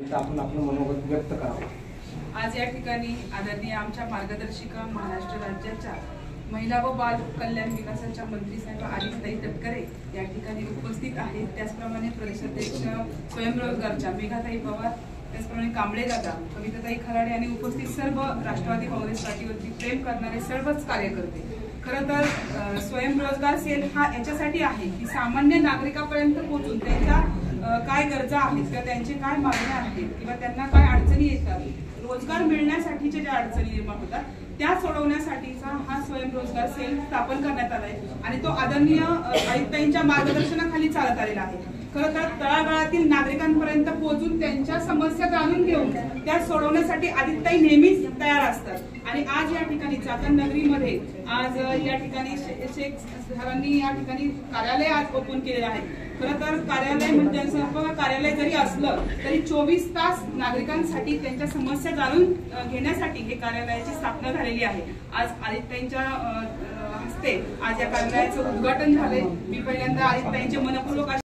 आपण आपलं मनोगत व्यक्त करावं। आज या ठिकाणी आदरणीय आमच्या मार्गदर्शिका महाराष्ट्र राज्याच्या महिला व बाल कल्याण विकासाच्या मंत्री साहेब आदित्यताई तटकरे या ठिकाणी उपस्थित आहेत। त्याचप्रमाणे प्रदेशाध्यक्ष स्वयंरोजगारच्या मेघाताई पवार, त्याचप्रमाणे कांबळे दादा, कविताताई खराडे आणि उपस्थित सर्व राष्ट्रवादी काँग्रेस पार्टीवरती प्रेम करणारे सर्वच कार्यकर्ते। खरं तर स्वयंरोजगार सेल हा याच्यासाठी आहे की सामान्य नागरिकांपर्यंत पोहोचून त्यांच्या काय गरजा आहेत किंवा त्यांचे काय मागण्या आहेत किंवा त्यांना काय अडचणी येतात, रोजगार मिळण्यासाठीच्या ज्या अडचणी निर्माण होतात त्या सोडवण्यासाठीचा हा स्वयंरोजगार सेल स्थापन करण्यात आलाय आणि तो आदरणीय आयुक्तांच्या मार्गदर्शनाखाली चालत आलेला आहे। खरं तर तळागाळातील नागरिकांपर्यंत पोहोचून त्यांच्या समस्या जाणून घेऊन त्या सोडवण्यासाठी आदित्यताई नेहमीच तयार असतात आणि आज या ठिकाणी चाकण नगरीमध्ये आज या ठिकाणी शेख सरांनी या ठिकाणी कार्यालय आज ओपन केलेलं आहे। खरं तर कार्यालय म्हणजे कार्यालय जरी असलं तरी 24 तास नागरिकांसाठी त्यांच्या समस्या जाणून घेण्यासाठी हे कार्यालयाची स्थापना झालेली आहे। आज आदित्यताईंच्या हस्ते आज या कार्यालयाचं उद्घाटन झालंय। मी पहिल्यांदा आदित्यताईंचे मनपूर्वक